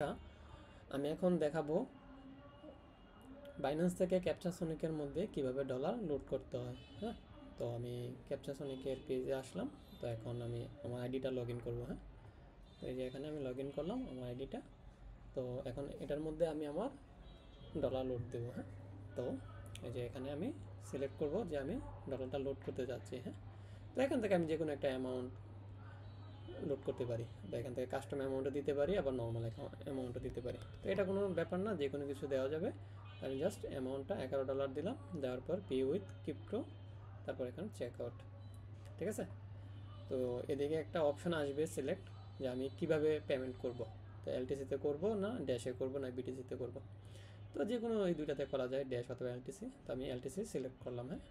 টা আমি এখন দেখাবো বাইন্যান্স থেকে ক্যাপচাসনিকের মধ্যে কিভাবে ডলার লোড করতে হয়। হ্যাঁ, তো আমি ক্যাপচাসনিকের পেজে আসলাম। তো এখন আমি আমার আইডিটা লগ ইন করবো। হ্যাঁ, তো এই যে এখানে আমি লগ ইন করলাম আমার আইডিটা। তো এখন এটার মধ্যে আমি আমার ডলার লোড দেবো। হ্যাঁ, তো এই যে এখানে আমি সিলেক্ট করব যে আমি ডলারটা লোড করতে যাচ্ছি। হ্যাঁ, তো এখান থেকে আমি যে কোনো একটা অ্যামাউন্ট লোড করতে পারি, বা এখান থেকে কাস্টম অ্যামাউন্টও দিতে পারি, আবার নর্মাল অ্যামাউন্টও দিতে পারি। তো এটা কোনো ব্যাপার না, যে কোনো কিছু দেওয়া যাবে। আমি জাস্ট অ্যামাউন্টটা $11 দিলাম, দেওয়ার পর পে উইথ ক্রিপ্টো, তারপর এখানে চেক আউট। ঠিক আছে, তো এদিকে একটা অপশান আসবে সিলেক্ট, যে আমি কিভাবে পেমেন্ট করব। তো এলটিসিতে করব না ড্যাশে করব না বিটিসিতে করব। তো যে কোনো এই দুইটাতে করা যায়, ড্যাশ অথবা এলটিসি। তো আমি এলটিসি সিলেক্ট করলাম। হ্যাঁ,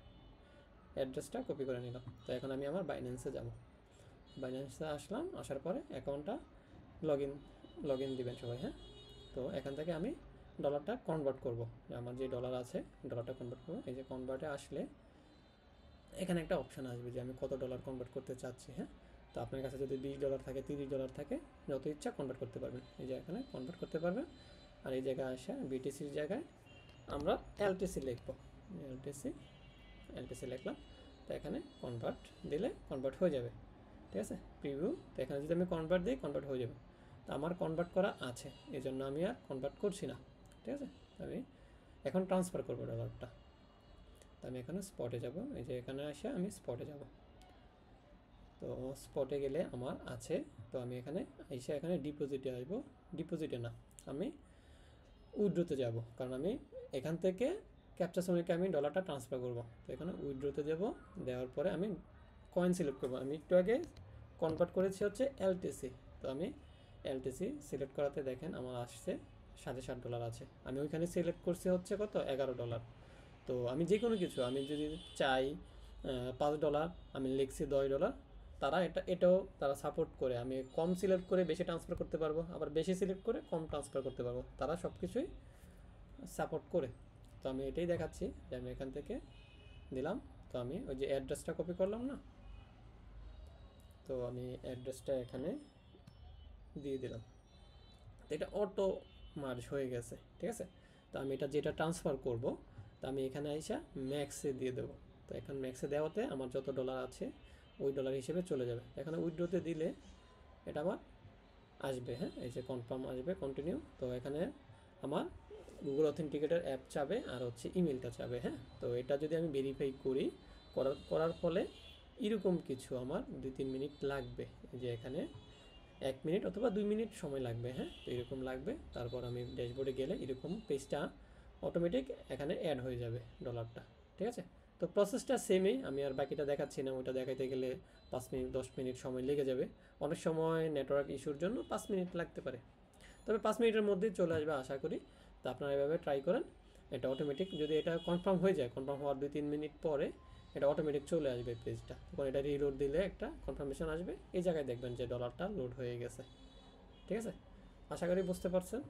অ্যাড্রেসটা কপি করে নিলাম। তো এখন আমি আমার বাইন্যান্সে যাব। বাইন্যান্সে আসলাম, আসার পরে অ্যাকাউন্টটা লগ ইন দিবেন সবাই। হ্যাঁ, তো এখান থেকে আমি ডলারটা কনভার্ট করব, যে আমার যে ডলার আছে ডলারটা কনভার্ট করবো। এই যে কনভার্টে আসলে এখানে একটা অপশান আসবে যে আমি কত ডলার কনভার্ট করতে চাচ্ছি। হ্যাঁ, তো আপনার কাছে যদি $20 থাকে, $30 থাকে, যত ইচ্ছা কনভার্ট করতে পারবেন। এই যে এখানে কনভার্ট করতে পারবেন। আর এই জায়গায় আসে বিটিসির জায়গায় আমরা এলটিসি লিখবো। এলটিসি এলটিসি লিখলাম। তো এখানে কনভার্ট দিলে কনভার্ট হয়ে যাবে। ঠিক আছে, প্রিভিউ। তো এখানে যদি আমি কনভার্ট দিই কনভার্ট হয়ে যাবে। তো আমার কনভার্ট করা আছে, এই জন্য আমি আর কনভার্ট করছি না। ঠিক আছে, আমি এখন ট্রান্সফার করবো ডলারটা। তো আমি এখানে স্পটে যাব। এই যে এখানে আসে আমি স্পটে যাব। তো স্পটে গেলে আমার আছে, তো আমি এখানে এসে এখানে ডিপোজিটে আসবো। ডিপোজিটে না, আমি উইথড্রোতে যাব, কারণ আমি এখান থেকে ক্যাপচাসনিকে আমি ডলারটা ট্রান্সফার করব। তো এখানে উইথড্রোতে যাব, দেওয়ার পরে আমি কয়েন সিলেক্ট করবো। আমি একটু আগে কনভার্ট করেছি হচ্ছে এলটিসি। তো আমি এলটিসি সিলেক্ট করাতে দেখেন আমার আসছে $7.5 আছে। আমি ওইখানে সিলেক্ট করছি হচ্ছে কত, $11। তো আমি যে কোনো কিছু আমি যদি চাই $5, আমি লিখছি $10, তারা এটাও তারা সাপোর্ট করে। আমি কম সিলেক্ট করে বেশি ট্রান্সফার করতে পারবো, আবার বেশি সিলেক্ট করে কম ট্রান্সফার করতে পারবো, তারা সব কিছুই সাপোর্ট করে। তো আমি এটাই দেখাচ্ছি যে আমি এখান থেকে দিলাম। তো আমি ওই যে অ্যাড্রেসটা কপি করলাম না, তো আমি অ্যাড্রেসটা এখানে দিয়ে দিলাম। তো এটা অটো মার্জ হয়ে গেছে। ঠিক আছে, তো আমি এটা যেটা ট্রান্সফার করব, তো আমি এখানে আইসা ম্যাক্সে দিয়ে দেবো। তো এখন ম্যাক্সে দেওয়াতে আমার যত ডলার আছে ওই ডলার হিসেবে চলে যাবে। এখানে উইথড্রোতে দিলে এটা আমার আসবে। হ্যাঁ, এই যে কনফার্ম আসবে, কন্টিনিউ। তো এখানে আমার গুগল অথেন্টিকেটার অ্যাপ চাবে, আর হচ্ছে ইমেলটা চাবে। হ্যাঁ, তো এটা যদি আমি ভেরিফাই করি, করার ফলে এরকম কিছু আমার 2-3 মিনিট লাগবে। এই যে এখানে 1 মিনিট অথবা 2 মিনিট সময় লাগবে। হ্যাঁ, তো এরকম লাগবে। তারপর আমি ড্যাশবোর্ডে গেলে এরকম পেজটা অটোমেটিক এখানে অ্যাড হয়ে যাবে ডলারটা। ঠিক আছে, তো প্রসেসটা সেমই, আমি আর বাকিটা দেখাচ্ছি না। ওটা দেখাইতে গেলে 5 মিনিট 10 মিনিট সময় লেগে যাবে। অনেক সময় নেটওয়ার্ক ইস্যুর জন্য 5 মিনিট লাগতে পারে, তবে 5 মিনিটের মধ্যেই চলে আসবে আশা করি। তো আপনারা এভাবে ট্রাই করেন। এটা অটোমেটিক, যদি এটা কনফার্ম হয়ে যায়, কনফার্ম হওয়ার 2-3 মিনিট পরে এটা অটোমেটিক চলে আসবে পেজটা। তখন এটা রিলোড দিলে একটা কনফার্মেশন আসবে, এই জায়গায় দেখবেন যে ডলারটা লোড হয়ে গেছে। ঠিক আছে, আশা করি বুঝতে পারছেন।